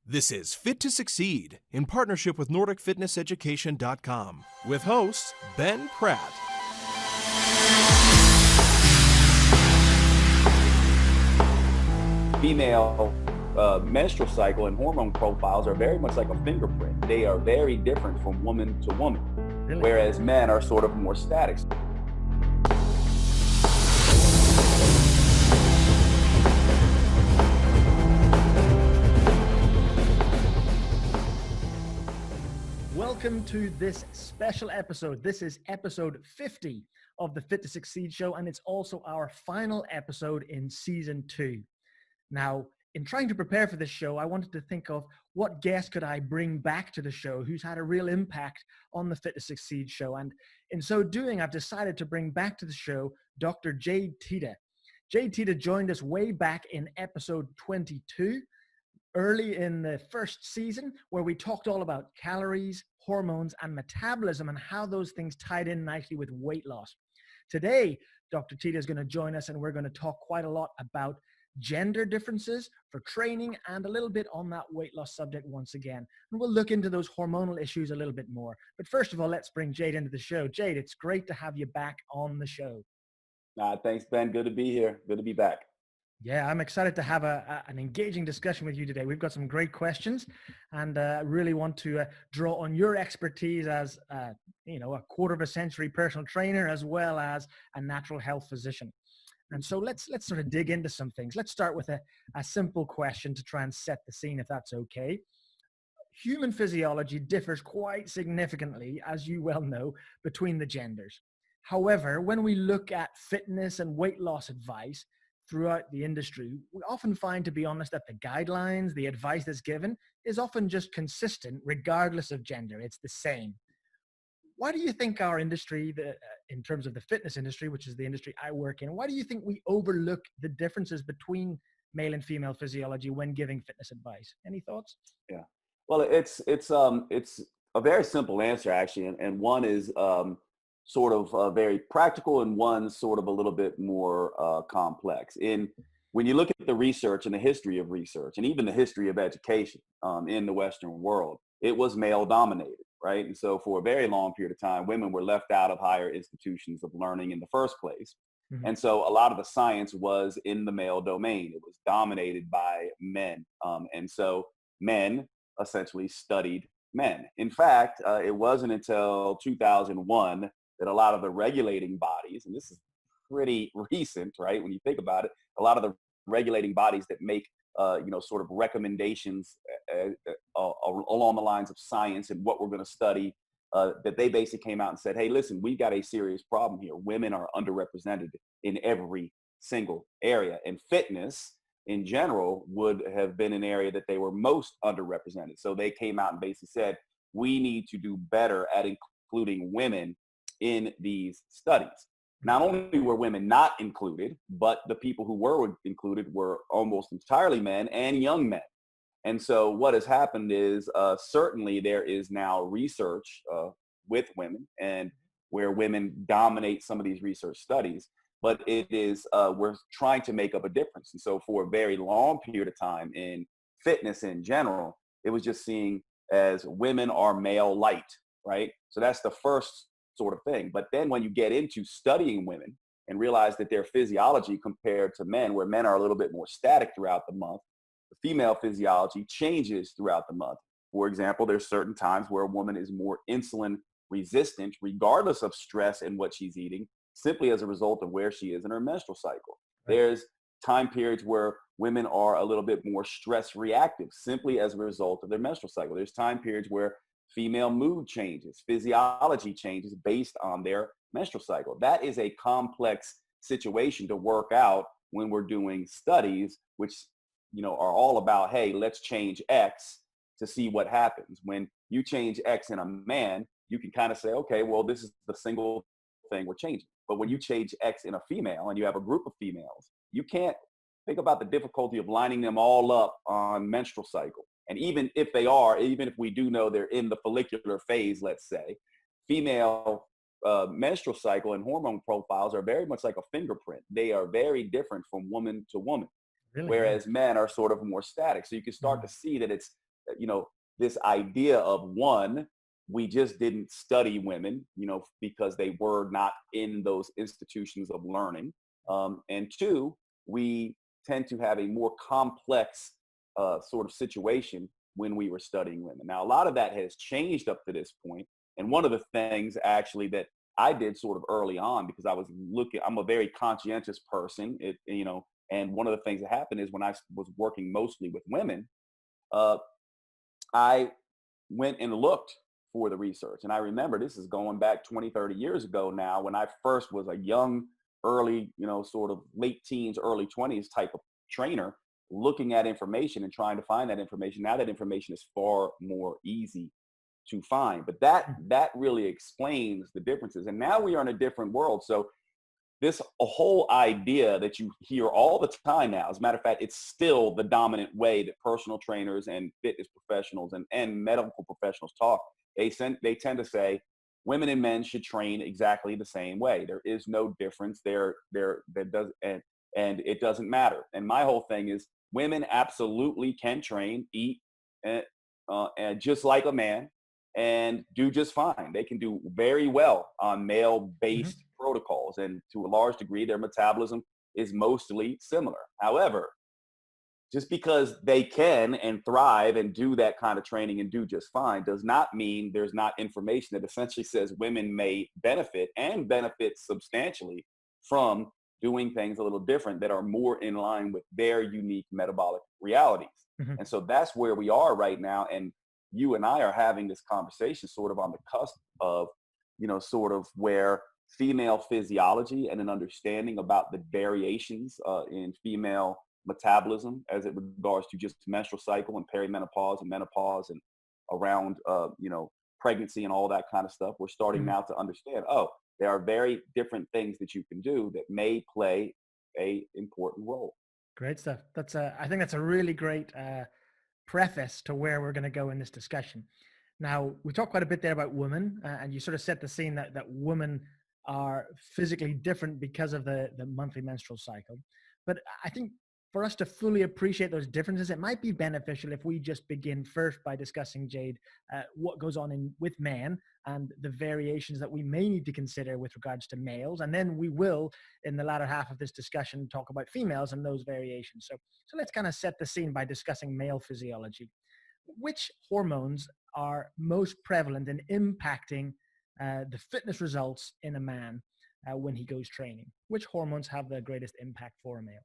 This is Fit to Succeed in partnership with NordicFitnessEducation.com with host Ben Pratt. Female menstrual cycle and hormone profiles are very much like a fingerprint. They are very different from woman to woman, whereas men are sort of more static. Welcome to this special episode. This is episode 50 of the Fit to Succeed show, and it's also our final episode in season 2. Now, in trying to prepare for this show, I wanted to think of what guest could I bring back to the show who's had a real impact on the Fit to Succeed show. And in so doing, I've decided to bring back to the show Dr. Jade Teta. Jade Teta joined us way back in episode 22, early in the first season, where we talked all about calories, hormones, and metabolism and how those things tied in nicely with weight loss. Today, Dr. Teta is going to join us, and we're going to talk quite a lot about gender differences for training and a little bit on that weight loss subject once again. And we'll look into those hormonal issues a little bit more. But first of all, let's bring Jade into the show. Jade, it's great to have you back on the show. Thanks, Ben. Good to be here. Good to be back. Yeah, I'm excited to have an engaging discussion with you today. We've got some great questions, and really want to draw on your expertise as a quarter of a century personal trainer, as well as a natural health physician. And so let's sort of dig into some things. Let's start with a simple question to try and set the scene, if that's okay. Human physiology differs quite significantly, as you well know, between the genders. However, when we look at fitness and weight loss advice throughout the industry, we often find, to be honest, that the guidelines, the advice that's given is often just consistent regardless of gender. It's the same. Why do you think our industry, in terms of the fitness industry, which is the industry I work in, why do you think we overlook the differences between male and female physiology when giving fitness advice? Any thoughts? Yeah. Well, it's a very simple answer, actually, and one is sort of very practical, and one sort of a little bit more complex. When you look at the research and the history of research, and even the history of education in the Western world, it was male dominated, right? And so for a very long period of time, women were left out of higher institutions of learning in the first place. Mm-hmm. And so a lot of the science was in the male domain. It was dominated by men. And so men essentially studied men. In fact, it wasn't until 2001 that a lot of the regulating bodies, and this is pretty recent, right, when you think about it, a lot of the regulating bodies that make, sort of recommendations along the lines of science and what we're going to study, that they basically came out and said, hey, listen, we've got a serious problem here. Women are underrepresented in every single area. And fitness in general would have been an area that they were most underrepresented. So they came out and basically said, we need to do better at including women in these studies. Not only were women not included, but the people who were included were almost entirely men and young men. And so what has happened is certainly there is now research with women, and where women dominate some of these research studies, but it is, we're trying to make up a difference. And so for a very long period of time in fitness in general, it was just seen as women are male light, right? So that's the first sort of thing. But then when you get into studying women and realize that their physiology compared to men, where men are a little bit more static throughout the month, the female physiology changes throughout the month. For example, there's certain times where a woman is more insulin resistant, regardless of stress and what she's eating, simply as a result of where she is in her menstrual cycle. Right. There's time periods where women are a little bit more stress reactive, simply as a result of their menstrual cycle. There's time periods where female mood changes, physiology changes based on their menstrual cycle. That is a complex situation to work out when we're doing studies, which, are all about, hey, let's change X to see what happens. When you change X in a man, you can kind of say, okay, well, this is the single thing we're changing. But when you change X in a female and you have a group of females, you can't think about the difficulty of lining them all up on menstrual cycle. And even if we do know they're in the follicular phase, let's say, female menstrual cycle and hormone profiles are very much like a fingerprint. They are very different from woman to woman. Really? Whereas men are sort of more static. So you can start to see that it's this idea of one, we just didn't study women, because they were not in those institutions of learning. And two, we tend to have a more complex sort of situation when we were studying women. Now, a lot of that has changed up to this point. And one of the things actually that I did sort of early on, because I'm a very conscientious person, and one of the things that happened is when I was working mostly with women, I went and looked for the research. And I remember this is going back 20, 30 years ago now, when I first was a young, early, sort of late teens, early 20s type of trainer, looking at information and trying to find that information. Now that information is far more easy to find, but that really explains the differences. And now we are in a different world. So this a whole idea that you hear all the time now, as a matter of fact, it's still the dominant way that personal trainers and fitness professionals and medical professionals talk. They tend to say women and men should train exactly the same way. There is no difference there. And it doesn't matter. And my whole thing is women absolutely can train, eat, and just like a man, and do just fine. They can do very well on male-based protocols, and to a large degree, their metabolism is mostly similar. However, just because they can and thrive and do that kind of training and do just fine does not mean there's not information that essentially says women may benefit and benefit substantially from doing things a little different that are more in line with their unique metabolic realities. And so that's where we are right now. And you and I are having this conversation sort of on the cusp of, sort of where female physiology and an understanding about the variations in female metabolism as it regards to just menstrual cycle and perimenopause and menopause and around, pregnancy and all that kind of stuff. We're starting now to understand, there are very different things that you can do that may play a important role. Great stuff. I think that's a really great preface to where we're going to go in this discussion. Now, we talked quite a bit there about women, and you sort of set the scene that women are physically different because of the monthly menstrual cycle. But I think for us to fully appreciate those differences, it might be beneficial if we just begin first by discussing, Jade, what goes on with men and the variations that we may need to consider with regards to males. And then we will, in the latter half of this discussion, talk about females and those variations. So let's kind of set the scene by discussing male physiology. Which hormones are most prevalent in impacting the fitness results in a man when he goes training? Which hormones have the greatest impact for a male?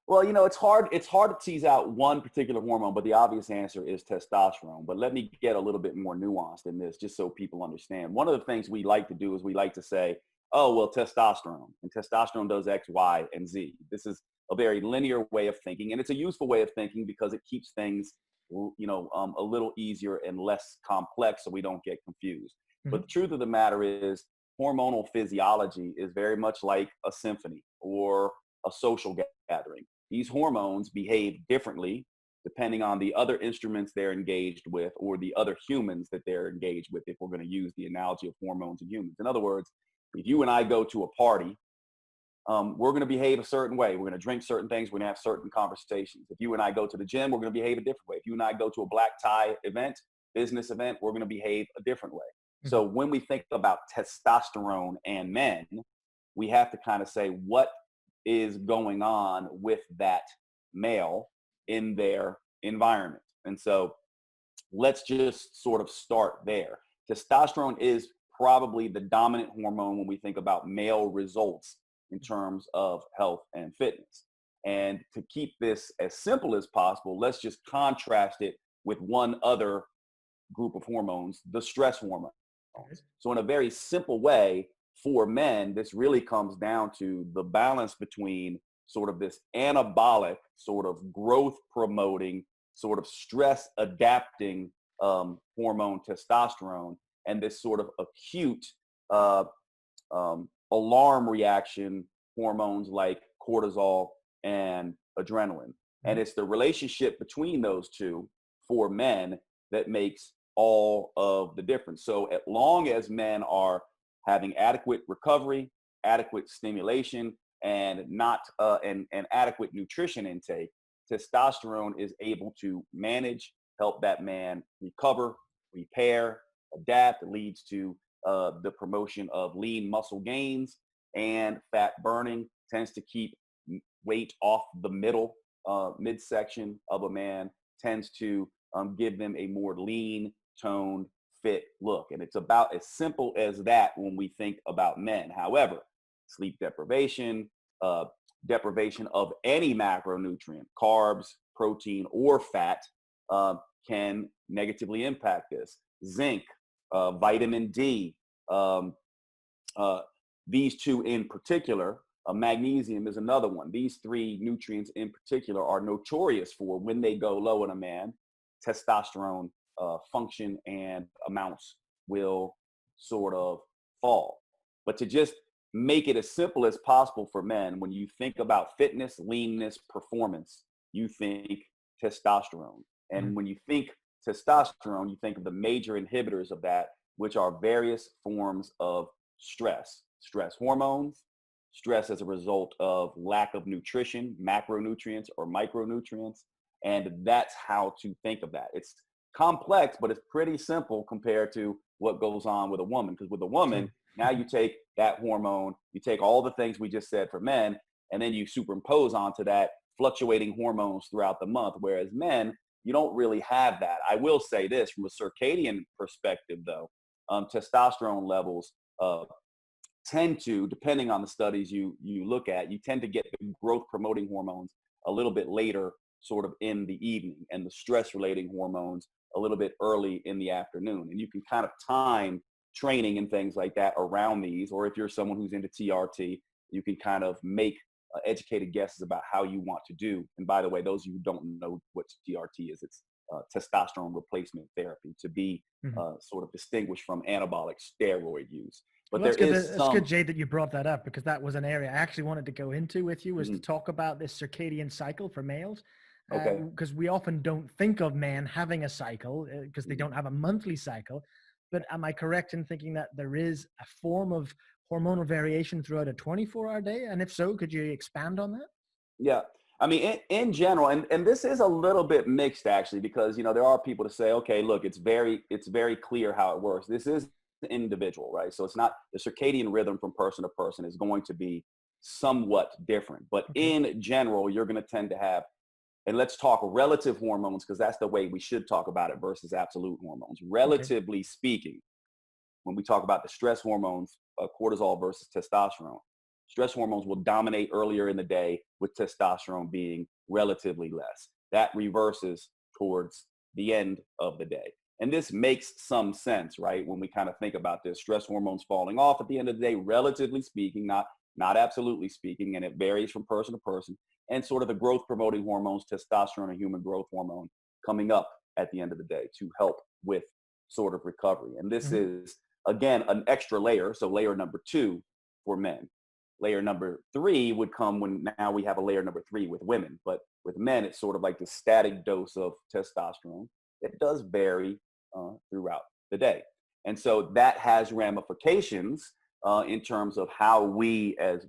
Well, it's hard to tease out one particular hormone, but the obvious answer is testosterone. But let me get a little bit more nuanced in this, just so people understand. One of the things we like to do is we like to say, oh, well, testosterone, and testosterone does X, Y, and Z. This is a very linear way of thinking, and it's a useful way of thinking because it keeps things, a little easier and less complex so we don't get confused. But the truth of the matter is hormonal physiology is very much like a symphony or a social gathering. These hormones behave differently depending on the other instruments they're engaged with or the other humans that they're engaged with, if we're going to use the analogy of hormones and humans. In other words, if you and I go to a party, we're going to behave a certain way. We're going to drink certain things. We're going to have certain conversations. If you and I go to the gym, we're going to behave a different way. If you and I go to a black tie event, business event, we're going to behave a different way. So when we think about testosterone and men, we have to kind of say what is going on with that male in their environment. And so let's just sort of start there. Testosterone is probably the dominant hormone when we think about male results in terms of health and fitness. And to keep this as simple as possible, let's just contrast it with one other group of hormones, the stress hormone. So in a very simple way, for men, this really comes down to the balance between sort of this anabolic, sort of growth promoting, sort of stress adapting hormone testosterone, and this sort of acute alarm reaction hormones like cortisol and adrenaline. And it's the relationship between those two for men that makes all of the difference. So as long as men are having adequate recovery, adequate stimulation, and not and adequate nutrition intake, testosterone is able to manage help that man recover, repair, adapt. It leads to the promotion of lean muscle gains, and fat burning tends to keep weight off the midsection of a man, tends to give them a more lean, toned, fit look. And it's about as simple as that when we think about men. However, sleep deprivation, deprivation of any macronutrient, carbs, protein, or fat, can negatively impact this. Zinc, vitamin D, um, these two in particular, magnesium is another one. These three nutrients in particular are notorious for, when they go low in a man, testosterone function and amounts will sort of fall. But to just make it as simple as possible for men, when you think about fitness, leanness, performance, you think testosterone. And when you think testosterone, you think of the major inhibitors of that, which are various forms of stress hormones, stress as a result of lack of nutrition, macronutrients or micronutrients. And that's how to think of that. It's complex, but it's pretty simple compared to what goes on with a woman. Because with a woman, now you take that hormone, you take all the things we just said for men, and then you superimpose onto that fluctuating hormones throughout the month. Whereas men, you don't really have that. I will say this from a circadian perspective, though, testosterone levels tend to, depending on the studies you look at, you tend to get the growth promoting hormones a little bit later, sort of in the evening, and the stress relating hormones a little bit early in the afternoon. And you can kind of time training and things like that around these, or if you're someone who's into TRT, you can kind of make educated guesses about how you want to do. And by the way, those of you who don't know what TRT is, it's testosterone replacement therapy, to be sort of distinguished from anabolic steroid use. But well, it's good, Jade, that you brought that up, because that was an area I actually wanted to go into with you, was to talk about this circadian cycle for males. Okay. Because we often don't think of men having a cycle because they don't have a monthly cycle. But am I correct in thinking that there is a form of hormonal variation throughout a 24-hour day? And if so, could you expand on that? Yeah. I mean, in general, and this is a little bit mixed actually, because, you know, there are people to say, okay, look, it's very clear how it works. This is individual, right? So it's not, the circadian rhythm from person to person is going to be somewhat different. But in general, you're going to tend to have, and let's talk relative hormones, because that's the way we should talk about it versus absolute hormones. Relatively speaking, when we talk about the stress hormones, cortisol versus testosterone, stress hormones will dominate earlier in the day, with testosterone being relatively less. That reverses towards the end of the day. And this makes some sense, right? When we kind of think about this, stress hormones falling off at the end of the day, relatively speaking, not absolutely speaking, and it varies from person to person, and sort of the growth promoting hormones, testosterone and human growth hormone, coming up at the end of the day to help with sort of recovery. And this is, again, an extra layer. So layer number 2 for men. Layer number 3 would come when now we have a layer number 3 with women. But with men, it's sort of like the static dose of testosterone. It does vary throughout the day. And so that has ramifications in terms of how we as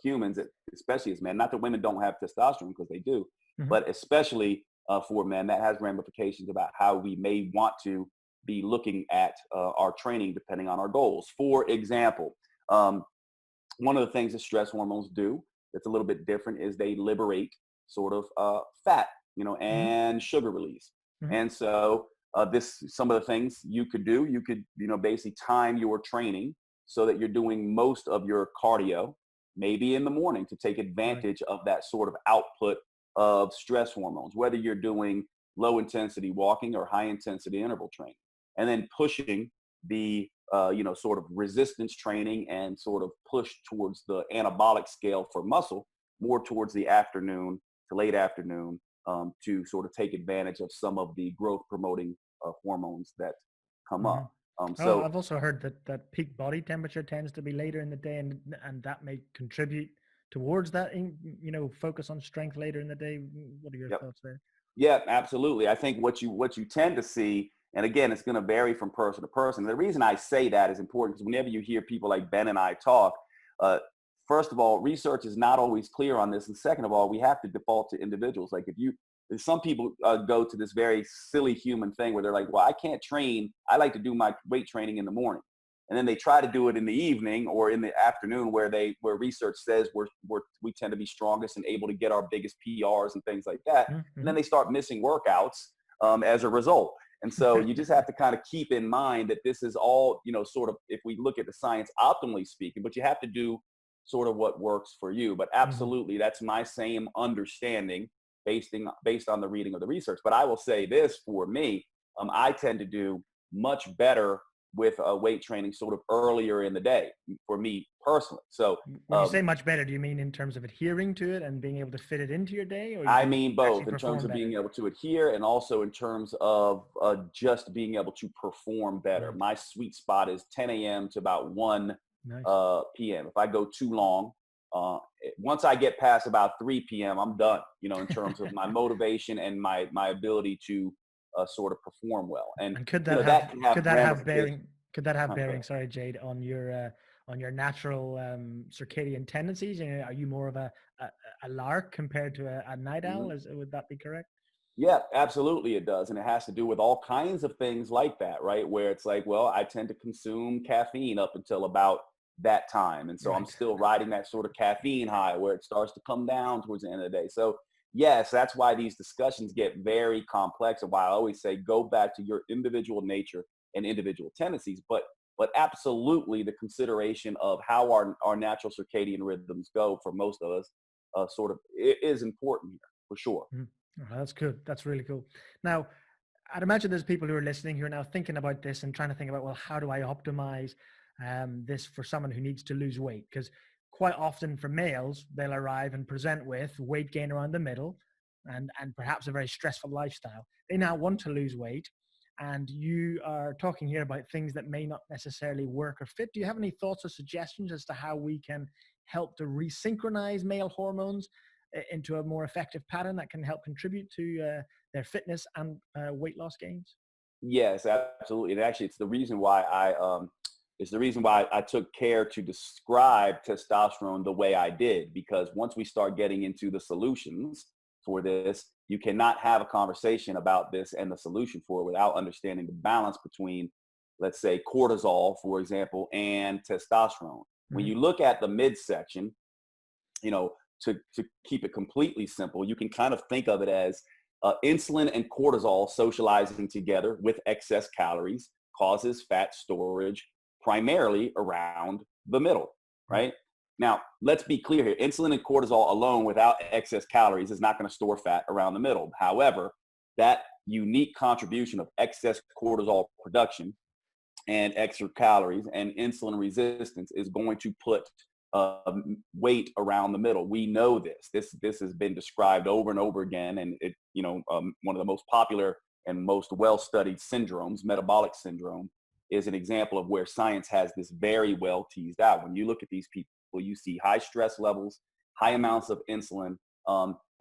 humans, especially as men, not that women don't have testosterone, because they do, but especially for men, that has ramifications about how we may want to be looking at our training depending on our goals. For example, one of the things that stress hormones do that's a little bit different is they liberate sort of fat, you know, and sugar release. And so some of the things you could do, you could, you know, basically time your training so that you're doing most of your cardio maybe in the morning to take advantage of that sort of output of stress hormones, whether you're doing low intensity walking or high intensity interval training, and then pushing the sort of resistance training and sort of push towards the anabolic scale for muscle more towards the afternoon to late afternoon, to sort of take advantage of some of the growth promoting hormones that come up. So I've also heard that peak body temperature tends to be later in the day, and that may contribute towards that, focus on strength later in the day. What are your thoughts there? Yeah, absolutely. I think what you tend to see, and again, it's going to vary from person to person. The reason I say that is important because whenever you hear people like Ben and I talk, first of all, research is not always clear on this. And second of all, we have to default to individuals. Like if you some people go to this very silly human thing where they're like, well, I can't train. I like to do my weight training in the morning. And then they try to do it in the evening or in the afternoon where research says we tend to be strongest and able to get our biggest PRs and things like that. Mm-hmm. And then they start missing workouts as a result. And so you just have to kind of keep in mind that this is all, sort of, if we look at the science optimally speaking, but you have to do sort of what works for you. But absolutely, that's my same understanding based on the reading of the research. But I will say this for me, I tend to do much better with weight training sort of earlier in the day for me personally. So when you say much better, do you mean in terms of adhering to it and being able to fit it into your day? Or I mean both, in terms of being able to adhere and also in terms of just being able to perform better. Right. My sweet spot is 10 a.m. to about 1 p.m. If I go too long, once I get past about 3 p.m., I'm done, in terms of my motivation and my ability to sort of perform well. And could that have bearing, sorry, Jade, on your natural circadian tendencies? Are you more of a lark compared to a night owl? Would that be correct? Yeah, absolutely it does. And it has to do with all kinds of things like that, right? Where it's like, well, I tend to consume caffeine up until about that time. And so I'm still riding that sort of caffeine high where it starts to come down towards the end of the day. So yes, that's why these discussions get very complex, and why I always say go back to your individual nature and individual tendencies. But absolutely the consideration of how our natural circadian rhythms go for most of us sort of is important here for sure. Oh, that's good. That's really cool. Now, I'd imagine there's people who are listening who are now thinking about this and trying to think about, well, how do I optimize this for someone who needs to lose weight? Because quite often for males, they'll arrive and present with weight gain around the middle and perhaps a very stressful lifestyle. They now want to lose weight, and you are talking here about things that may not necessarily work or fit. Do you have any thoughts or suggestions as to how we can help to resynchronize male hormones into a more effective pattern that can help contribute to their fitness and weight loss gains? Yes, absolutely. And actually, it's the reason why I took care to describe testosterone the way I did, because once we start getting into the solutions for this, you cannot have a conversation about this and the solution for it without understanding the balance between, let's say, cortisol, for example, and testosterone. When you look at the midsection, to keep it completely simple, you can kind of think of it as insulin and cortisol socializing together with excess calories causes fat storage primarily around the middle, right? Now, let's be clear here. Insulin and cortisol alone without excess calories is not going to store fat around the middle. However, that unique contribution of excess cortisol production and extra calories and insulin resistance is going to put weight around the middle. We know this. This has been described over and over again, and one of the most popular and most well-studied syndromes, metabolic syndrome, is an example of where science has this very well teased out. When you look at these people, you see high stress levels, high amounts of insulin,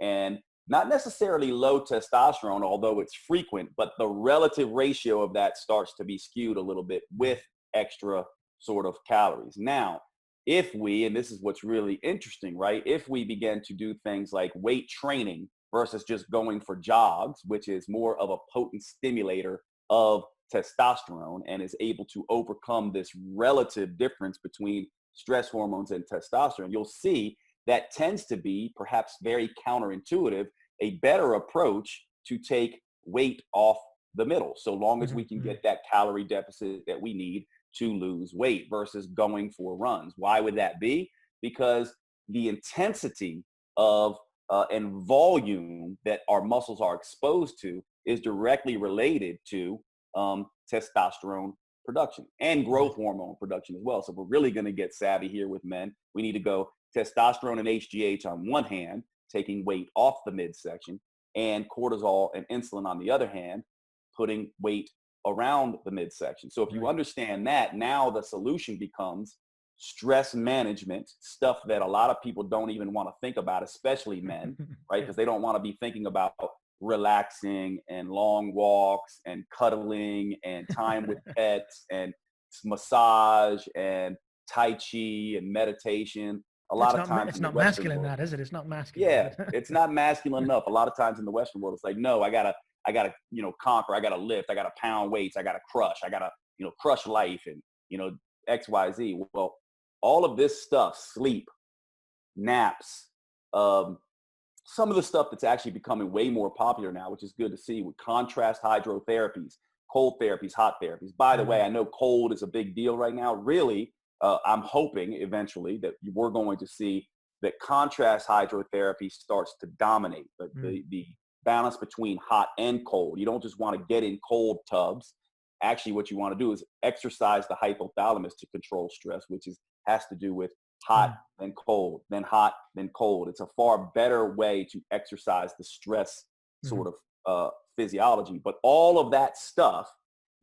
and not necessarily low testosterone, although it's frequent, but the relative ratio of that starts to be skewed a little bit with extra sort of calories. Now, if we, and this is what's really interesting, right? If we begin to do things like weight training versus just going for jogs, which is more of a potent stimulator of testosterone and is able to overcome this relative difference between stress hormones and testosterone, you'll see that tends to be perhaps very counterintuitive, a better approach to take weight off the middle, so long as we can get that calorie deficit that we need to lose weight versus going for runs. Why would that be? Because the intensity of and volume that our muscles are exposed to is directly related to testosterone production and growth hormone production as well. So if we're really going to get savvy here with men, we need to go testosterone and HGH on one hand, taking weight off the midsection, and cortisol and insulin on the other hand, putting weight around the midsection. So if you understand that, now the solution becomes stress management, stuff that a lot of people don't even want to think about, especially men, right? Because they don't want to be thinking about relaxing and long walks and cuddling and time with pets and massage and Tai Chi and meditation. a lot of times It's in the not Western masculine, world. that is it? It's not masculine. Yeah, Is it? it's not masculine enough. A lot of times in the Western world, it's like, no, I gotta, conquer. I gotta lift. I gotta pound weights. I gotta crush. I gotta, crush life and, X, Y, Z. Well, all of this stuff, sleep, naps, um, some of the stuff that's actually becoming way more popular now, which is good to see, with contrast hydrotherapies, cold therapies, hot therapies. By the way, I know cold is a big deal right now. Really, I'm hoping eventually that we're going to see that contrast hydrotherapy starts to dominate the balance between hot and cold. You don't just want to get in cold tubs. Actually, what you want to do is exercise the hypothalamus to control stress, which has to do with hot, then cold, then hot, then cold. It's a far better way to exercise the stress sort of physiology. But all of that stuff,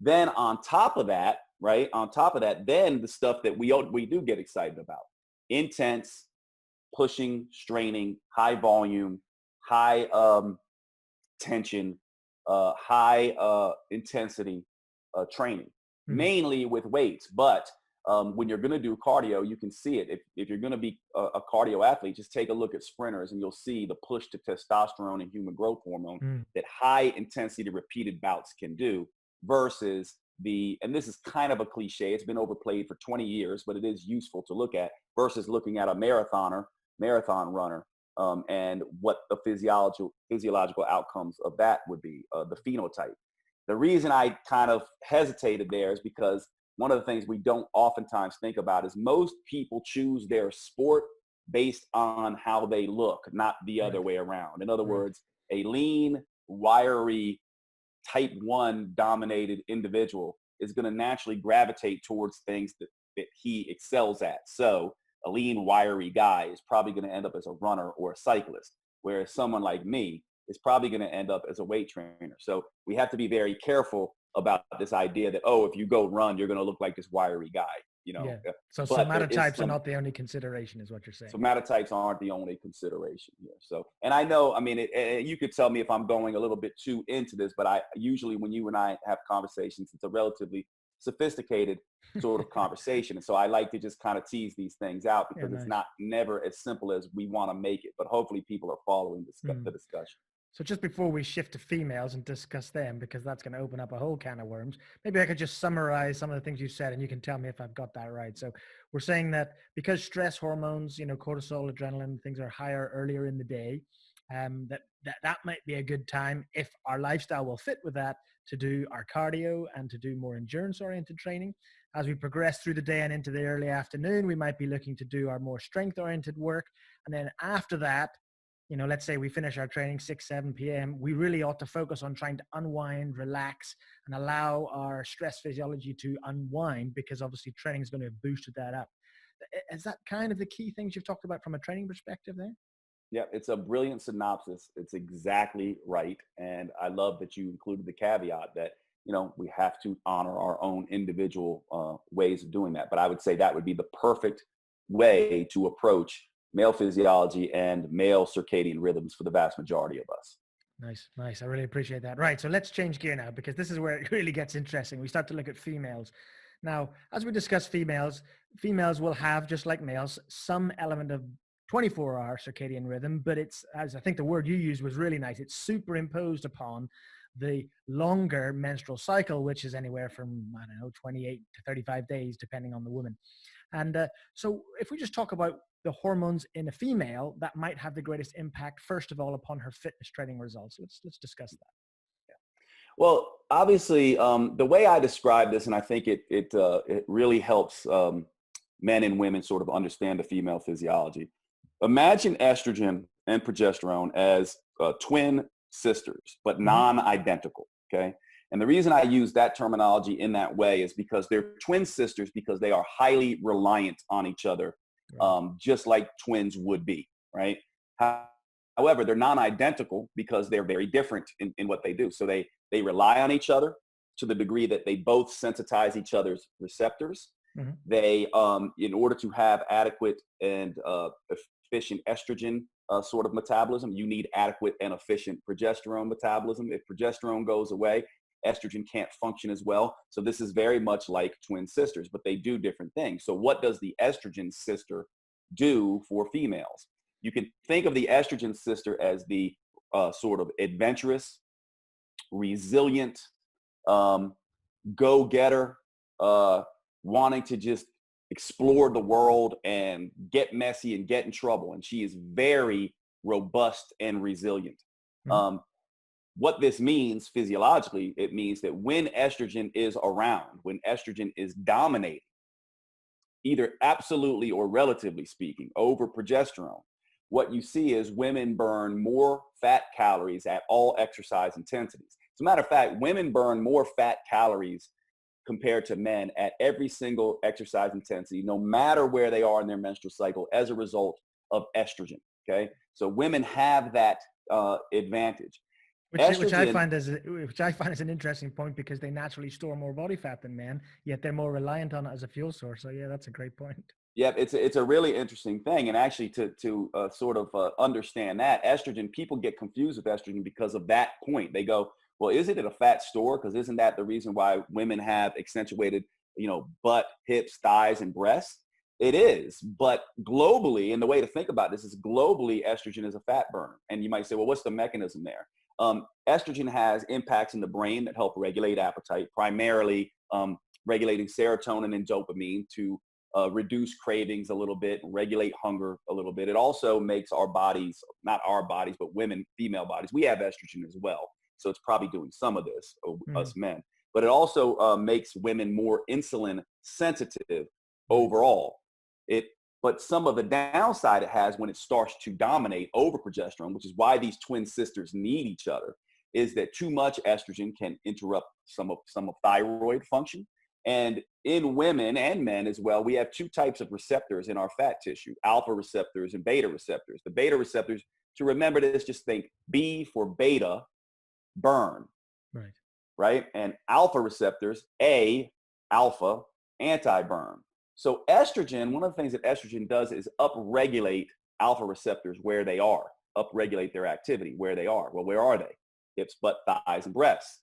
then on top of that, right? On top of that, then the stuff that we do get excited about: intense, pushing, straining, high volume, high tension, high intensity training, mainly with weights. But when you're going to do cardio, you can see it. If you're going to be a cardio athlete, just take a look at sprinters and you'll see the push to testosterone and human growth hormone that high intensity repeated bouts can do versus and this is kind of a cliche, it's been overplayed for 20 years, but it is useful to look at, versus looking at a marathon runner, and what the physiological outcomes of that would be, the phenotype. The reason I kind of hesitated there is because one of the things we don't oftentimes think about is most people choose their sport based on how they look, not the other way around. In other words, a lean, wiry, type 1 dominated individual is going to naturally gravitate towards things that he excels at. So a lean, wiry guy is probably going to end up as a runner or a cyclist, whereas someone like me is probably going to end up as a weight trainer. So we have to be very careful about this idea that, oh, if you go run, you're going to look like this wiry guy, Yeah. So But somatotypes are not the only consideration, is what you're saying. somatotypes aren't the only consideration here. So, and I know, I mean, you could tell me if I'm going a little bit too into this, but I usually, when you and I have conversations, it's a relatively sophisticated sort of conversation. And so I like to just kind of tease these things out because it's not never as simple as we want to make it, but hopefully people are following the discussion. So just before we shift to females and discuss them, because that's going to open up a whole can of worms, maybe I could just summarize some of the things you said and you can tell me if I've got that right. So we're saying that because stress hormones, cortisol, adrenaline, things are higher earlier in the day, that might be a good time, if our lifestyle will fit with that, to do our cardio and to do more endurance oriented training. As we progress through the day and into the early afternoon, we might be looking to do our more strength oriented work. And then after that, let's say we finish our training 6, 7 p.m. We really ought to focus on trying to unwind, relax, and allow our stress physiology to unwind, because obviously training is going to have boosted that up. Is that kind of the key things you've talked about from a training perspective there? Yeah, it's a brilliant synopsis. It's exactly right. And I love that you included the caveat that, we have to honor our own individual ways of doing that. But I would say that would be the perfect way to approach male physiology and male circadian rhythms for the vast majority of us. Nice. I really appreciate that. Right. So let's change gear now, because this is where it really gets interesting. We start to look at females. Now, as we discuss females will have, just like males, some element of 24-hour circadian rhythm, but it's, as I think the word you used was really nice, it's superimposed upon the longer menstrual cycle, which is anywhere from, 28 to 35 days, depending on the woman. And so if we just talk about the hormones in a female that might have the greatest impact, first of all, upon her fitness training results. Let's discuss that. Yeah. Well, obviously, the way I describe this, and I think it really helps men and women sort of understand the female physiology. Imagine estrogen and progesterone as twin sisters, but non-identical, okay? And the reason I use that terminology in that way is because they're twin sisters because they are highly reliant on each other, just like twins would be, right? However, they're non-identical because they're very different in what they do. So they rely on each other to the degree that they both sensitize each other's receptors. They, in order to have adequate and efficient estrogen sort of metabolism, you need adequate and efficient progesterone metabolism. If progesterone goes away, estrogen can't function as well. So this is very much like twin sisters, but they do different things. So what does the estrogen sister do for females. You can think of the estrogen sister as the sort of adventurous, resilient, go-getter, wanting to just explore the world and get messy and get in trouble. And she is very robust and resilient. Mm-hmm. What this means physiologically, it means that when estrogen is around, when estrogen is dominating, either absolutely or relatively speaking, over progesterone, what you see is women burn more fat calories at all exercise intensities. As a matter of fact, women burn more fat calories compared to men at every single exercise intensity, no matter where they are in their menstrual cycle, as a result of estrogen. Okay, so women have that advantage. Which I Estrogen, find is an interesting point, because they naturally store more body fat than men, yet they're more reliant on it as a fuel source. So yeah, that's a great point. yeah, it's a really interesting thing. And actually, to sort of understand that, estrogen, people get confused with estrogen because of that point. They go, well, is it a fat store? Because isn't that the reason why women have accentuated, butt, hips, thighs, and breasts? It is, but globally, and the way to think about this is globally, estrogen is a fat burner. And you might say, well, what's the mechanism there? Estrogen has impacts in the brain that help regulate appetite, primarily regulating serotonin and dopamine to reduce cravings a little bit, regulate hunger a little bit. It also makes our bodies, not our bodies, but women, female bodies, we have estrogen as well. So it's probably doing some of this, us men. But it also makes women more insulin sensitive overall. But some of the downside it has when it starts to dominate over progesterone, which is why these twin sisters need each other, is that too much estrogen can interrupt some of thyroid function. And in women and men as well, we have two types of receptors in our fat tissue: alpha receptors and beta receptors. The beta receptors, to remember this, just think B for beta, burn, right? And alpha receptors, A, alpha, anti-burn. So estrogen, one of the things that estrogen does is upregulate alpha receptors where they are, upregulate their activity where they are. Well, where are they? Hips, butt, thighs, and breasts.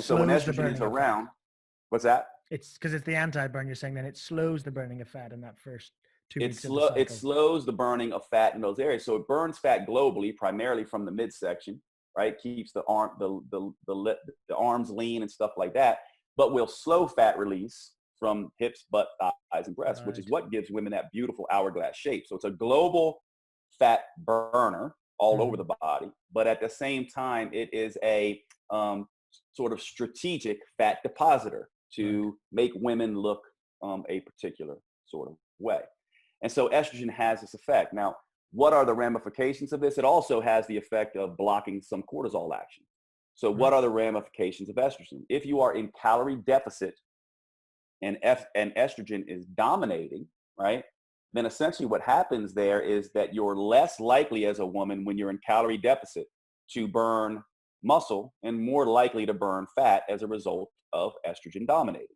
So when estrogen is around, what's that? It's because it's the anti-burn. You're saying then it slows the burning of fat in that first 2 weeks of the cycle. It slows the burning of fat in those areas. So it burns fat globally, primarily from the midsection, right? Keeps the arms lean and stuff like that, but will slow fat release from hips, butt, thighs, and breasts, which is what gives women that beautiful hourglass shape. So it's a global fat burner all over the body, but at the same time, it is a sort of strategic fat depositor to make women look a particular sort of way. And so estrogen has this effect. Now, what are the ramifications of this? It also has the effect of blocking some cortisol action. So what are the ramifications of estrogen? If you are in calorie deficit and estrogen is dominating, right, then essentially what happens there is that you're less likely as a woman when you're in calorie deficit to burn muscle and more likely to burn fat as a result of estrogen dominating.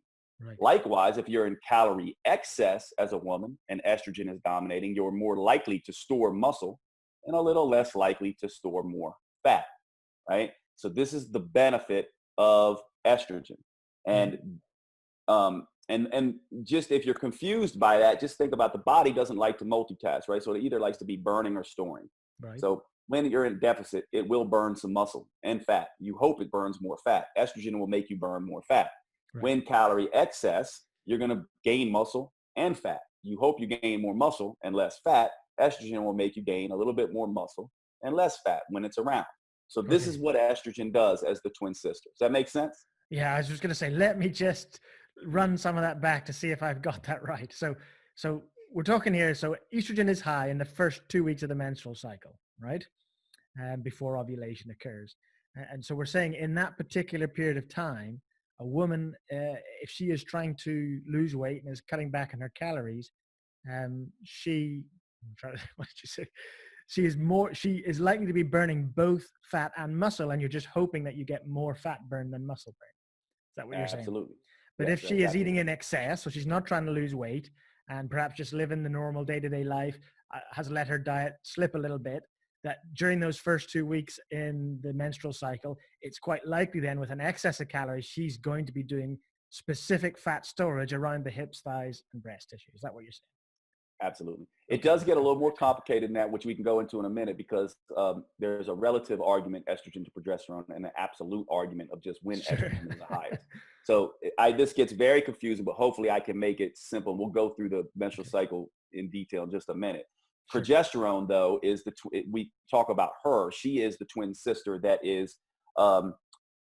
Likewise, if you're in calorie excess as a woman and estrogen is dominating, you're more likely to store muscle and a little less likely to store more fat, right? So this is the benefit of estrogen. And just if you're confused by that, just think about the body doesn't like to multitask, right? So it either likes to be burning or storing. So when you're in deficit, it will burn some muscle and fat. You hope it burns more fat. Estrogen will make you burn more fat. When calorie excess, you're going to gain muscle and fat. You hope you gain more muscle and less fat. Estrogen will make you gain a little bit more muscle and less fat when it's around. So this is what estrogen does as the twin sister. Does that make sense? Yeah, I was just going to say, let me just run some of that back to see if I've got that right. So we're talking here. So estrogen is high in the first 2 weeks of the menstrual cycle, right? Before ovulation occurs. And so we're saying in that particular period of time, a woman, if she is trying to lose weight and is cutting back on her calories, she is likely to be burning both fat and muscle, and you're just hoping that you get more fat burn than muscle burn. Is that what you're saying? Absolutely. But if she is eating in excess, so she's not trying to lose weight and perhaps just living the normal day-to-day life, has let her diet slip a little bit, that during those first 2 weeks in the menstrual cycle, it's quite likely then with an excess of calories, she's going to be doing specific fat storage around the hips, thighs, and breast tissue. Is that what you're saying? Absolutely. It Okay. does get a little more complicated than that, which we can go into in a minute, because there's a relative argument, estrogen to progesterone, and an absolute argument of just when Sure. estrogen is the highest. So this gets very confusing, but hopefully I can make it simple. We'll go through the menstrual Okay. cycle in detail in just a minute. Sure. Progesterone, though, is we talk about her. She is the twin sister that is um,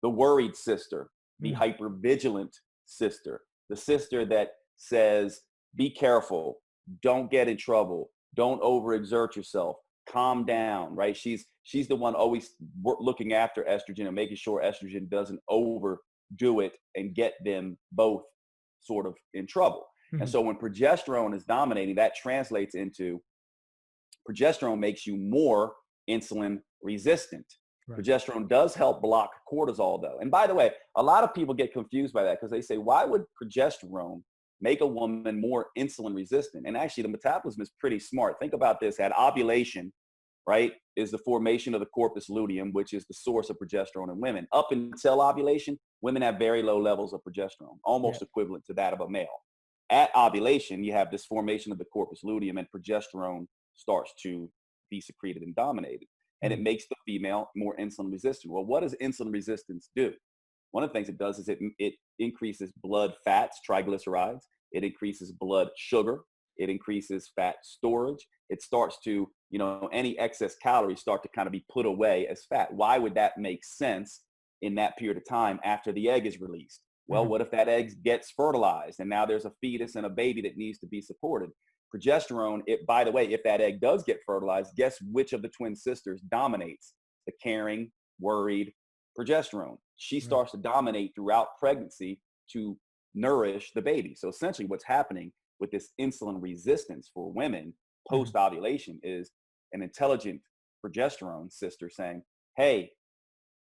the worried sister, the Mm. hypervigilant sister, the sister that says, be careful, don't get in trouble, don't overexert yourself, calm down, right? She's the one always looking after estrogen and making sure estrogen doesn't overdo it and get them both sort of in trouble. And Mhm. so when progesterone is dominating, that translates into progesterone makes you more insulin resistant. Right. Progesterone does help block cortisol, though. And by the way, a lot of people get confused by that because they say, why would progesterone make a woman more insulin resistant? And actually, the metabolism is pretty smart. Think about this. At ovulation, right, is the formation of the corpus luteum, which is the source of progesterone in women. Up until ovulation, women have very low levels of progesterone, almost Yeah. equivalent to that of a male. At ovulation, you have this formation of the corpus luteum, and progesterone starts to be secreted and dominated. And it Mm. makes the female more insulin resistant. Well, what does insulin resistance do? One of the things it does is it increases blood fats, triglycerides. It increases blood sugar. It increases fat storage. It starts to, any excess calories start to kind of be put away as fat. Why would that make sense in that period of time after the egg is released? Well, Mhm. what if that egg gets fertilized and now there's a fetus and a baby that needs to be supported? Progesterone, by the way, if that egg does get fertilized, guess which of the twin sisters dominates? The caring, worried progesterone. She Right. starts to dominate throughout pregnancy to nourish the baby. So essentially what's happening with this insulin resistance for women Mhm. post ovulation is an intelligent progesterone sister saying, hey,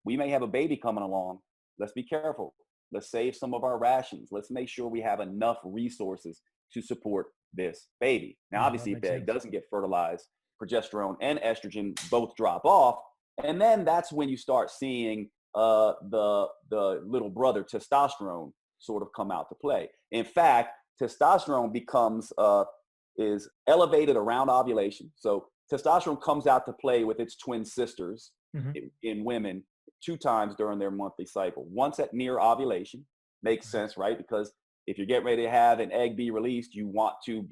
we may have a baby coming along. Let's be careful. Let's save some of our rations. Let's make sure we have enough resources to support this baby. Now, Yeah, that obviously, if makes the egg sense. doesn't get fertilized, progesterone and estrogen both drop off. And then that's when you start seeing the little brother testosterone sort of come out to play. In fact, testosterone is elevated around ovulation. So testosterone comes out to play with its twin sisters Mhm. in women 2 times during their monthly cycle. Once at near ovulation, makes Right. sense, right? Because if you're getting ready to have an egg be released, you want to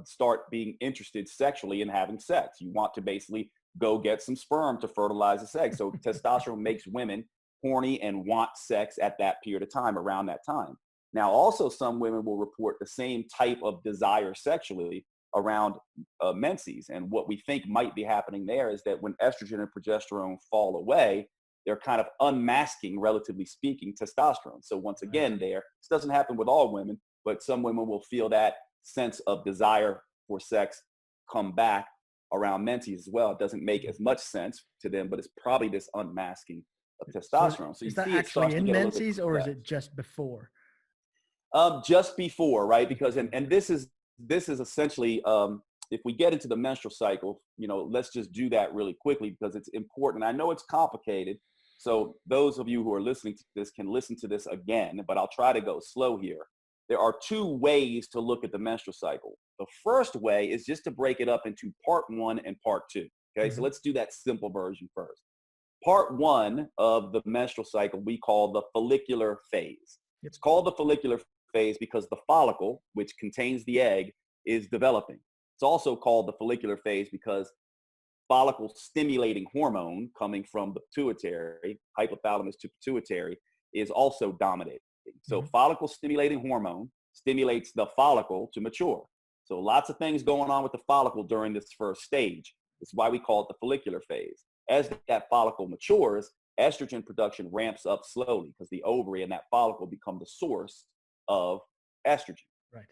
start being interested sexually in having sex. You want to basically go get some sperm to fertilize this egg. So testosterone makes women horny and want sex at that period of time, around that time. Now, also, some women will report the same type of desire sexually around menses. And what we think might be happening there is that when estrogen and progesterone fall away, they're kind of unmasking, relatively speaking, testosterone. So once Right. again, this doesn't happen with all women, but some women will feel that sense of desire for sex come back around menses as well. It doesn't make Mhm. as much sense to them, but it's probably this unmasking of So testosterone. So you is that see it starts actually to in get a little bit menses or is complex. it just before? Just before, right? Just Because before. and this is essentially if we get into the menstrual cycle, let's just do that really quickly because it's important. I know it's complicated, so those of you who are listening to this can listen to this again, but I'll try to go slow here. There are 2 ways to look at the menstrual cycle. The first way is just to break it up into part 1 and part 2. Okay, so Mhm. let's do that simple version first. Part 1 of the menstrual cycle we call the follicular phase. Yep. It's called the follicular phase because the follicle, which contains the egg, is developing. It's also called the follicular phase because follicle stimulating hormone coming from the pituitary, hypothalamus to pituitary, is also dominating. So Mhm. follicle stimulating hormone stimulates the follicle to mature. So lots of things going on with the follicle during this first stage. That's why we call it the follicular phase. As that follicle matures, estrogen production ramps up slowly because the ovary and that follicle become the source of estrogen. Right.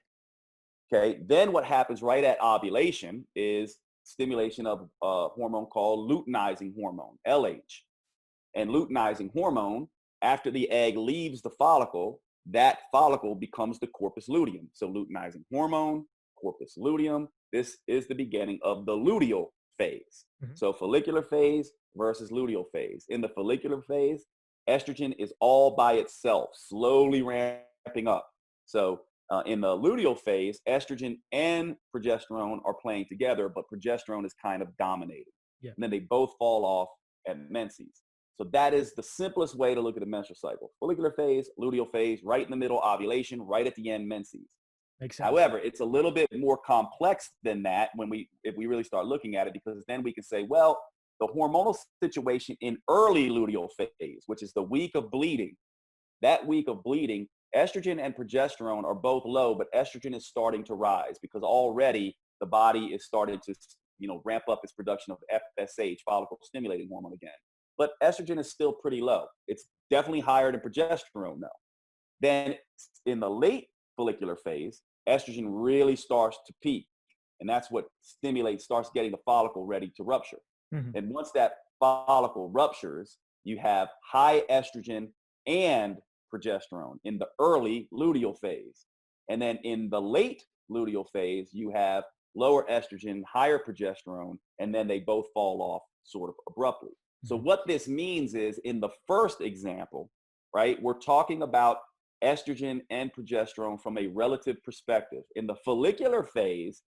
Okay. Then what happens right at ovulation is stimulation of a hormone called luteinizing hormone, LH. And luteinizing hormone, after the egg leaves the follicle, that follicle becomes the corpus luteum. So luteinizing hormone, corpus luteum, this is the beginning of the luteal phase. Mhm. So follicular phase versus luteal phase. In the follicular phase, estrogen is all by itself, slowly ramping up. So In the luteal phase, estrogen and progesterone are playing together, but progesterone is kind of dominating. Yeah. And then they both fall off at menses. So that is the simplest way to look at the menstrual cycle. Follicular phase, luteal phase, right in the middle, ovulation, right at the end, menses. Makes sense. However, it's a little bit more complex than that if we really start looking at it, because then we can say, well, the hormonal situation in early luteal phase, which is the week of bleeding, that week of bleeding, estrogen and progesterone are both low, but estrogen is starting to rise because already the body is starting to, ramp up its production of FSH, follicle stimulating hormone again. But estrogen is still pretty low. It's definitely higher than progesterone though. Then in the late follicular phase, estrogen really starts to peak. And that's what starts getting the follicle ready to rupture. Mm-hmm. And once that follicle ruptures, you have high estrogen and progesterone in the early luteal phase. And then in the late luteal phase, you have lower estrogen, higher progesterone, and then they both fall off sort of abruptly. So what this means is, in the first example, right, we're talking about estrogen and progesterone from a relative perspective. In the follicular phase,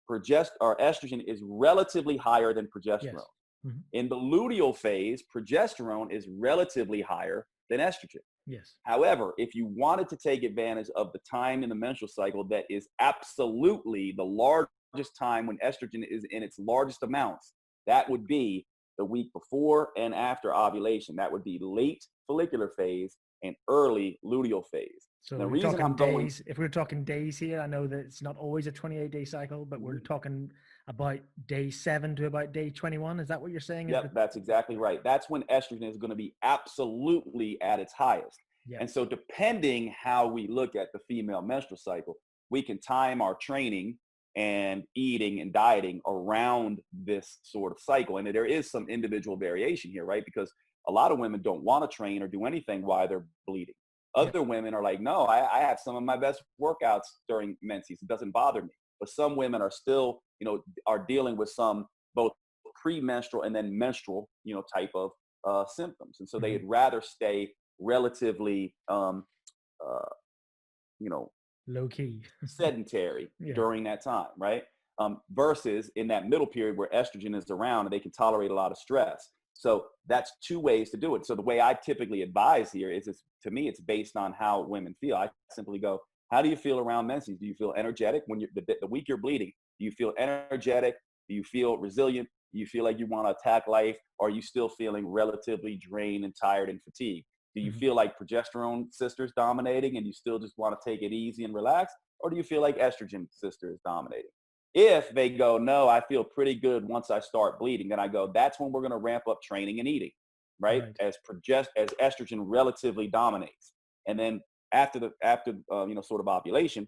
estrogen is relatively higher than progesterone. Yes. Mm-hmm. In the luteal phase, progesterone is relatively higher than estrogen. Yes. However, if you wanted to take advantage of the time in the menstrual cycle that is absolutely the largest time when estrogen is in its largest amounts, that would be the week before and after ovulation. That would be late follicular phase and early luteal phase. So the we're reason talking I'm going, days. If we're talking days here, I know that it's not always a 28-day cycle, but we're talking about day 7 to about day 21. Is that what you're saying? Yep, that's exactly right. That's when estrogen is going to be absolutely at its highest. Yep. And so depending how we look at the female menstrual cycle, we can time our training and eating and dieting around this sort of cycle. And there is some individual variation here, right? Because a lot of women don't want to train or do anything while they're bleeding. Other women are like, no, I have some of my best workouts during menses. It doesn't bother me. But some women are still, are dealing with some both premenstrual and then menstrual, type of symptoms. And so they'd rather stay relatively, low key, sedentary yeah. during that time, right? Versus in that middle period where estrogen is around and they can tolerate a lot of stress. So that's two ways to do it. So the way I typically advise here is, to me, it's based on how women feel. I simply go, how do you feel around menses? Do you feel energetic when the week you're bleeding? Do you feel energetic? Do you feel resilient? Do you feel like you want to attack life? Or are you still feeling relatively drained and tired and fatigued? Do you feel like progesterone sister's dominating and you still just want to take it easy and relax? Or do you feel like estrogen sister is dominating? If they go, no, I feel pretty good once I start bleeding, then I go, that's when we're going to ramp up training and eating, right? As estrogen relatively dominates. And then after sort of ovulation,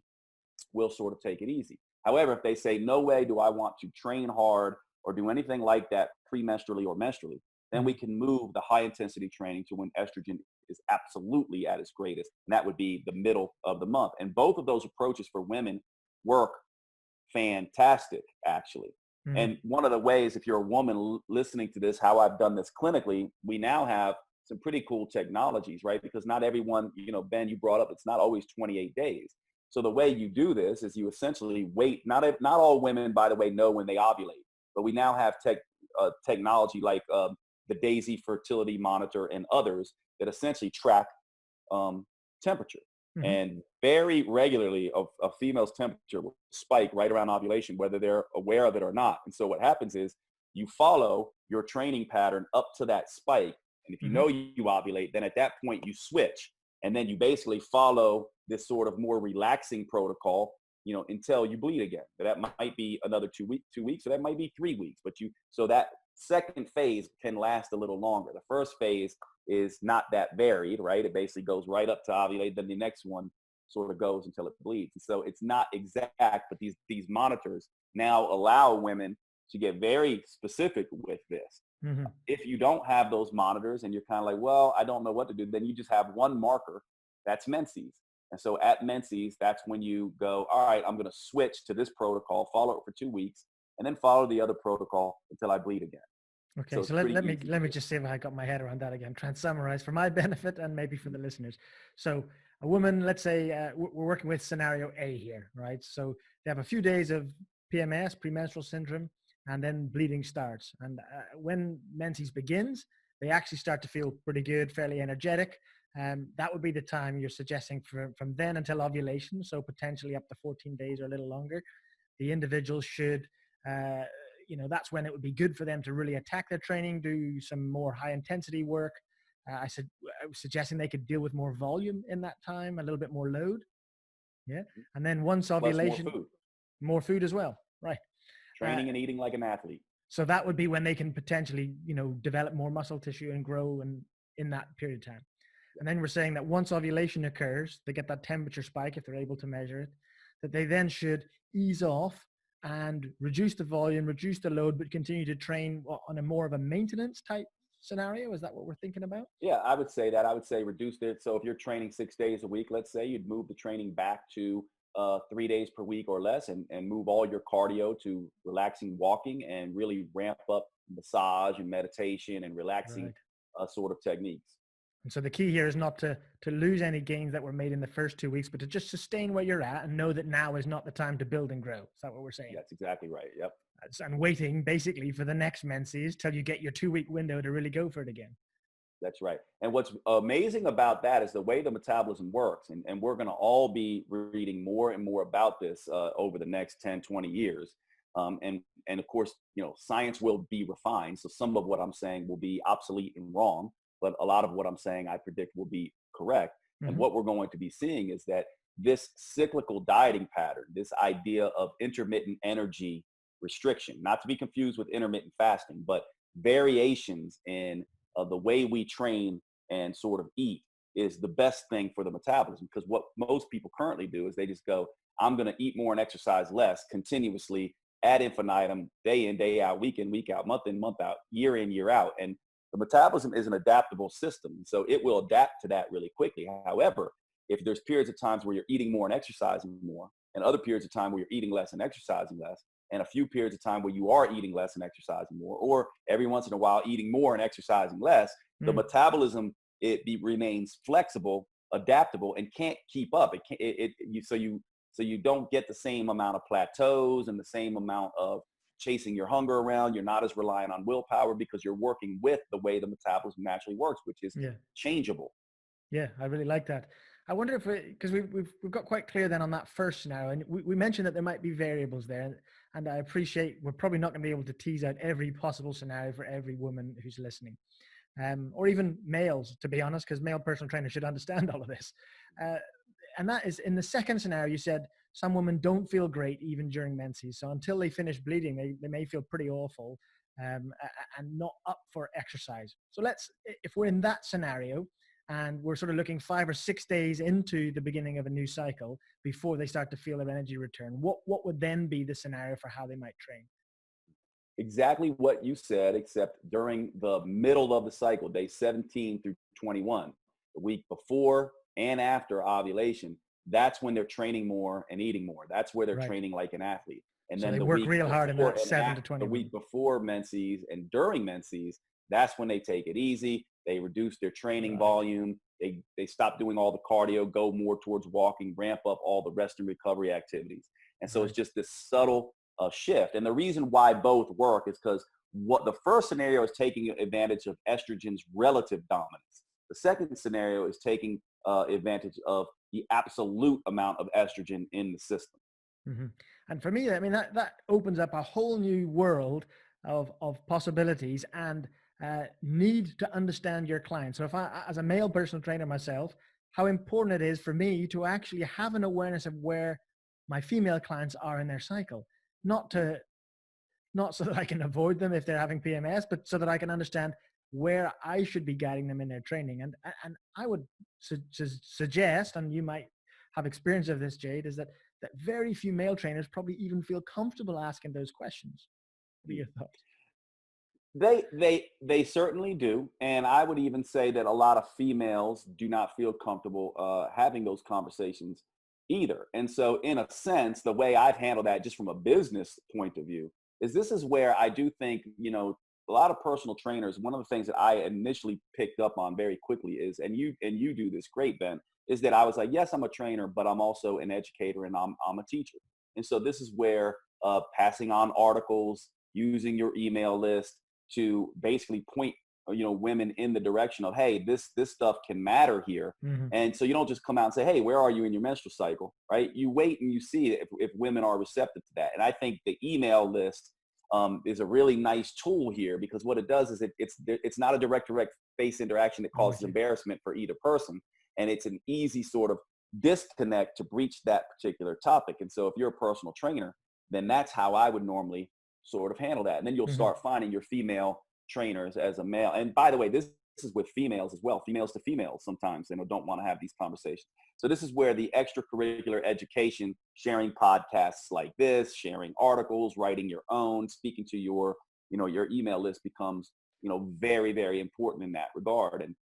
we'll sort of take it easy. However, if they say, no way do I want to train hard or do anything like that premenstrually or menstrually, then we can move the high intensity training to when estrogen is absolutely at its greatest. And that would be the middle of the month. And both of those approaches for women work fantastic, actually. And one of the ways, if you're a woman listening to this, how I've done this clinically, we now have some pretty cool technologies, right? Because not everyone, Ben, you brought up, it's not always 28 days. So the way you do this is you essentially wait. Not all women, by the way, know when they ovulate, but we now have technology like the Daisy fertility monitor and others that essentially track temperature. And very regularly a female's temperature will spike right around ovulation, whether they're aware of it or not. And so what happens is you follow your training pattern up to that spike. And if you know you ovulate, then at that point you switch. And then you basically follow this sort of more relaxing protocol, until you bleed again. But that might be another 2 weeks, or that might be 3 weeks. So that second phase can last a little longer. The first phase is not that varied, right? It basically goes right up to ovulate. Then the next one sort of goes until it bleeds. And so it's not exact, but these monitors now allow women to get very specific with this. If you don't have those monitors and you're kind of like, well, I don't know what to do, then you just have one marker, that's menses. And so at menses, that's when you go, all right, I'm going to switch to this protocol, follow it for 2 weeks, and then follow the other protocol until I bleed again. Okay, So it's so pretty let me easy to let me do. just see if I got my head around that again. Try and summarize for my benefit and maybe for the listeners. So a woman, let's say we're working with scenario A here, right? So they have a few days of PMS, premenstrual syndrome, and then bleeding starts. And when menses begins, they actually start to feel pretty good, fairly energetic. That would be the time you're suggesting from then until ovulation, so potentially up to 14 days or a little longer. The individual should, uh, that's when it would be good for them to really attack their training, do some more high intensity work. I was suggesting they could deal with more volume in that time, a little bit more load. Yeah. And then once Plus more ovulation, food, more food as well. Right. Uh, training and eating like an athlete. so that would be when they can potentially, develop more muscle tissue and grow and in that period of time. And then we're saying that once ovulation occurs, they get that temperature spike if they're able to measure it, that they then should ease off and reduce the volume, reduce the load, but continue to train on a more of a maintenance type scenario. Is that what we're thinking about? Yeah, I would say that. I would say reduce it. So if you're training 6 days a week, let's say you'd move the training back to 3 days per week or less, and move all your cardio to relaxing walking, and really ramp up massage and meditation and relaxing Right. sort of techniques. And so the key here is not to lose any gains that were made in the first 2 weeks, but to just sustain where you're at and know that now is not the time to build and grow. Is that what we're saying? That's exactly right. Yep. And waiting basically for the next menses till you get your 2 week window to really go for it again. That's right. And what's amazing about that is the way the metabolism works. And we're going to all be reading more and more about this over the next 10, 20 years. And of course, science will be refined. So some of what I'm saying will be obsolete and wrong, but a lot of what I'm saying I predict will be correct. And Mm-hmm. what we're going to be seeing is that this cyclical dieting pattern, this idea of intermittent energy restriction, not to be confused with intermittent fasting, but variations in the way we train and sort of eat, is the best thing for the metabolism. Because what most people currently do is they just go, I'm going to eat more and exercise less continuously ad infinitum, day in, day out, week in, week out, month in, month out, year in, year out. And the metabolism is an adaptable system. So it will adapt to that really quickly. However, if there's periods of times where you're eating more and exercising more, and other periods of time where you're eating less and exercising less, and a few periods of time where you are eating less and exercising more, or every once in a while eating more and exercising less, the metabolism, remains flexible, adaptable, and can't keep up. So you don't get the same amount of plateaus and the same amount of chasing your hunger around. You're not as reliant on willpower because you're working with the way the metabolism naturally works, which is Yeah. changeable. Yeah, I really like that. I wonder if because we've got quite clear then on that first scenario, and we mentioned that there might be variables there, and I appreciate we're probably not going to be able to tease out every possible scenario for every woman who's listening, or even males, to be honest, because male personal trainers should understand all of this. And that is in the second scenario. You said some women don't feel great even during menses, so until they finish bleeding, they may feel pretty awful, and not up for exercise. So if we're in that scenario, and we're sort of looking 5 or 6 days into the beginning of a new cycle before they start to feel their energy return, what would then be the scenario for how they might train? Exactly what you said, except during the middle of the cycle, day 17 through 21, the week before and after ovulation, that's when they're training more and eating more. That's where they're Right. training like an athlete. And So then they the work week real hard in before that and 7 to after, the 21. week before menses and during menses, that's when they take it easy. They reduce their training Right. volume. They stop doing all the cardio, go more towards walking, ramp up all the rest and recovery activities. And so it's Right. just this subtle shift. And the reason why both work is because what the first scenario is taking advantage of estrogen's relative dominance. The second scenario is taking advantage of the absolute amount of estrogen in the system. Mm-hmm. And for me, I mean, that opens up a whole new world of possibilities and need to understand your client. So if I, as a male personal trainer myself, how important it is for me to actually have an awareness of where my female clients are in their cycle, not so that I can avoid them if they're having PMS, but so that I can understand where I should be guiding them in their training. And I would suggest, and you might have experience of this, Jade, is that very few male trainers probably even feel comfortable asking those questions. What are your thoughts? They certainly do, and I would even say that a lot of females do not feel comfortable having those conversations either. And so, in a sense, the way I've handled that, just from a business point of view, is this is where I do think a lot of personal trainers, one of the things that I initially picked up on very quickly is, and you do this great, Ben, is that I was like, yes, I'm a trainer, but I'm also an educator and I'm a teacher. And so this is where passing on articles, using your email list to basically point women in the direction of, hey, this stuff can matter here. Hmm. And so you don't just come out and say, hey, where are you in your menstrual cycle, right? You wait and you see if women are receptive to that. And I think the email list is a really nice tool here, because what it does is it's not a direct face interaction that causes embarrassment for either person, and it's an easy sort of disconnect to breach that particular topic. And so if you're a personal trainer, then that's how I would normally sort of handle that. And then you'll Hmm. start finding your female trainers as a male. And by the way, this is with females as well, females to females sometimes, they don't want to have these conversations. So this is where the extracurricular education, sharing podcasts like this, sharing articles, writing your own, speaking to your email list becomes, very, very important in that regard. And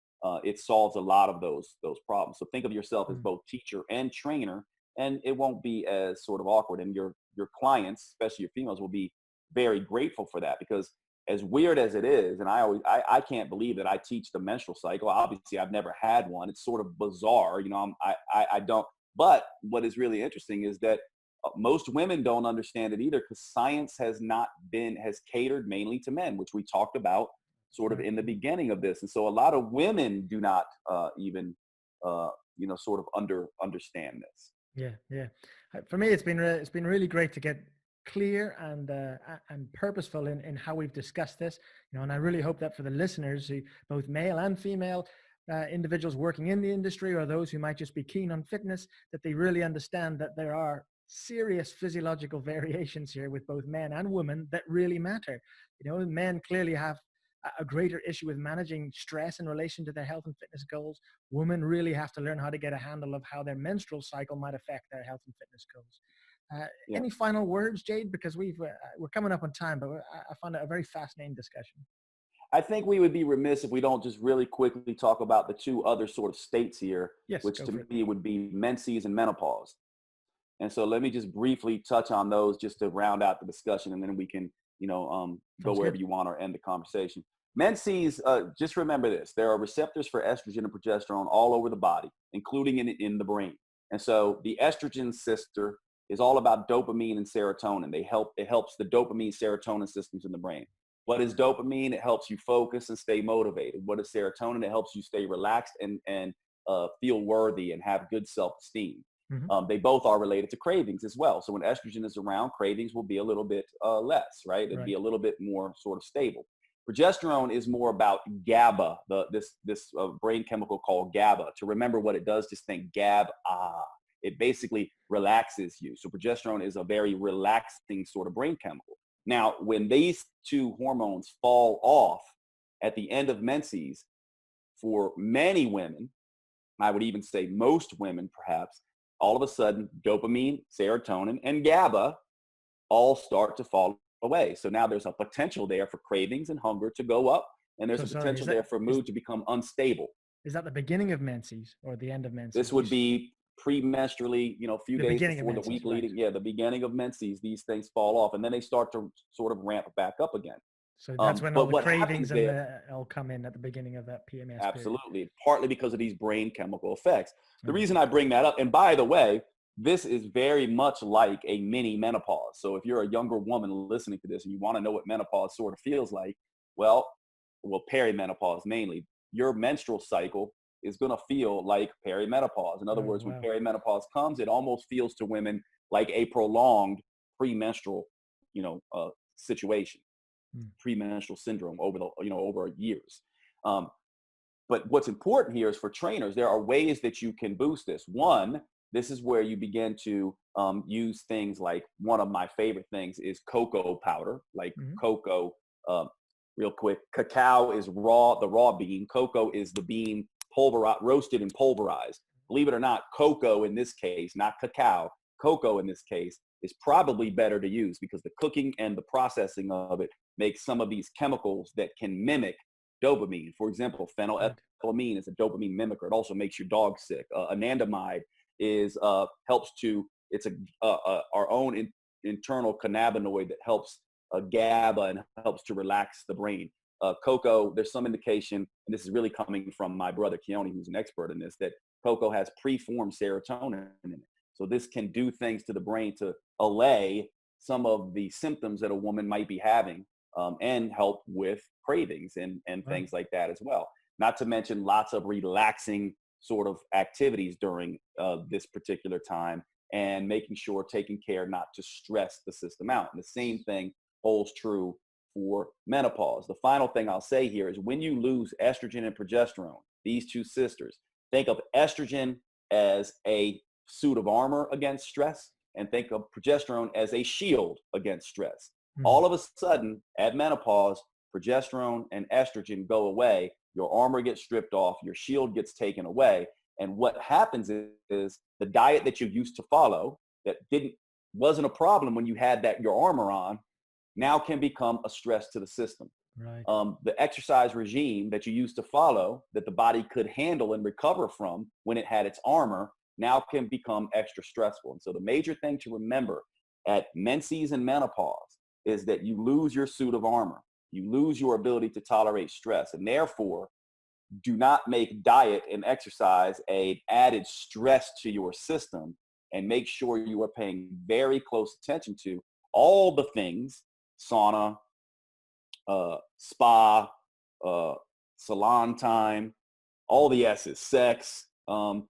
it solves a lot of those problems. So think of yourself as both teacher and trainer, and it won't be as sort of awkward. And your clients, especially your females, will be very grateful for that, because as weird as it is, and I can't believe that I teach the menstrual cycle. Obviously, I've never had one. It's sort of bizarre, I don't. But what is really interesting is that most women don't understand it either, because science has catered mainly to men, which we talked about sort of in the beginning of this. And so a lot of women do not even sort of understand this. Yeah. For me, it's been really great to get clear and purposeful in how we've discussed this. And I really hope that for the listeners, both male and female individuals working in the industry, or those who might just be keen on fitness, that they really understand that there are serious physiological variations here with both men and women that really matter. Men clearly have a greater issue with managing stress in relation to their health and fitness goals. Women really have to learn how to get a handle of how their menstrual cycle might affect their health and fitness goals. Yeah. Any final words, Jade? Because we're coming up on time, but I found it a very fascinating discussion. I think we would be remiss if we don't just really quickly talk about the two other sort of states here, Yes, which go to for it. me would be menses and menopause. And so let me just briefly touch on those just to round out the discussion, and then we can, go Sounds wherever good. you want or end the conversation. Menses, just remember this: there are receptors for estrogen and progesterone all over the body, including in the brain. And so the estrogen sister is all about dopamine and serotonin. It helps the dopamine serotonin systems in the brain. What is dopamine? It helps you focus and stay motivated. What is serotonin? It helps you stay relaxed and feel worthy and have good self-esteem. Hmm. They both are related to cravings as well. So when estrogen is around, cravings will be a little bit less, right? It'd Right. be a little bit more sort of stable. Progesterone is more about GABA, this brain chemical called GABA. To remember what it does, just think GABA. It basically relaxes you. So progesterone is a very relaxing sort of brain chemical. Now, when these two hormones fall off at the end of menses, for many women, I would even say most women perhaps, all of a sudden dopamine, serotonin, and GABA all start to fall away. So now there's a potential there for cravings and hunger to go up, and there's So a sorry, potential there for mood to become unstable. is that the beginning of menses or the end of menses? This would be premenstrually, a few The days beginning of before the menses, week right? leading. Yeah, the beginning of menses, these things fall off, and then they start to sort of ramp back up again. So that's when all But the what happens cravings and there? the all come in at the beginning of that PMS period. Absolutely. Partly because of these brain chemical effects. The Okay. reason I bring that up, and by the way, this is very much like a mini menopause. So if you're a younger woman listening to this and you want to know what menopause sort of feels like, well, perimenopause mainly, your menstrual cycle is going to feel like perimenopause. In other Oh, words, when wow. perimenopause comes, it almost feels to women like a prolonged premenstrual, situation, Hmm. premenstrual syndrome over years. Um, but what's important here is for trainers, there are ways that you can boost this. One, this is where you begin to use things like, one of my favorite things is cocoa powder, like Mhm. cocoa. Real quick, cacao is the raw bean. Cocoa is the bean pulverized, roasted and pulverized. Believe it or not, cocoa in this case, not cacao, cocoa in this case is probably better to use, because the cooking and the processing of it makes some of these chemicals that can mimic dopamine. For example, Right. phenylethylamine is a dopamine mimicker. It also makes your dog sick. Anandamide is helps to. It's our own internal cannabinoid that helps GABA and helps to relax the brain. Cocoa, there's some indication, and this is really coming from my brother Keone, who's an expert in this, that cocoa has preformed serotonin in it. So this can do things to the brain to allay some of the symptoms that a woman might be having, and help with cravings and things like that as well. Not to mention lots of relaxing sort of activities during this particular time, and making sure, taking care not to stress the system out. And the same thing holds true for menopause. The final thing I'll say here is when you lose estrogen and progesterone, these two sisters, think of estrogen as a suit of armor against stress, and think of progesterone as a shield against stress. All of a sudden, at menopause, progesterone and estrogen go away, your armor gets stripped off, your shield gets taken away. And what happens is the diet that you used to follow that wasn't a problem when you had your armor on, now can become a stress to the system. Right. The exercise regime that you used to follow that the body could handle and recover from when it had its armor now can become extra stressful. And so the major thing to remember at menses and menopause is that you lose your suit of armor. You lose your ability to tolerate stress, and therefore do not make diet and exercise an added stress to your system, and make sure you are paying very close attention to all the things, sauna, spa, salon time, all the S's, sex, all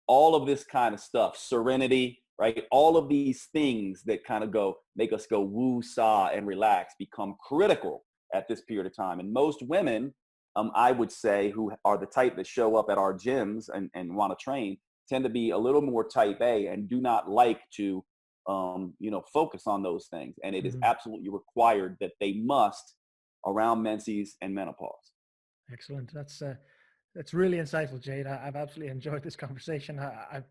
of this kind of stuff, serenity, right? All of these things that kind of make us go woo-saw and relax become critical at this period of time. And most women, I would say, who are the type that show up at our gyms and want to train, tend to be a little more type A and do not like to, focus on those things. And it is absolutely required that they must around menses and menopause. Excellent. That's really insightful, Jade. I've absolutely enjoyed this conversation. I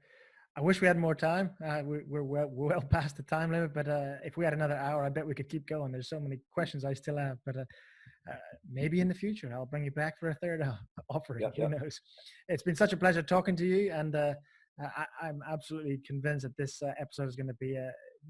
wish we had more time. We're well past the time limit, but if we had another hour, I bet we could keep going. There's so many questions I still have, but maybe in the future, I'll bring you back for a third offering. Who knows? It's been such a pleasure talking to you, and I'm absolutely convinced that this episode is going to be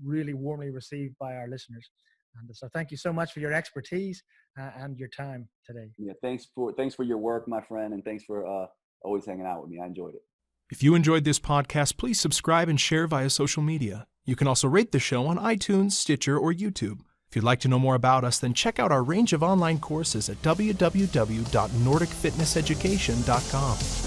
really warmly received by our listeners. And so thank you so much for your expertise and your time today. Yeah, thanks for your work, my friend, and thanks for always hanging out with me. I enjoyed it. If you enjoyed this podcast, please subscribe and share via social media. You can also rate the show on iTunes, Stitcher, or YouTube. If you'd like to know more about us, then check out our range of online courses at www.nordicfitnesseducation.com.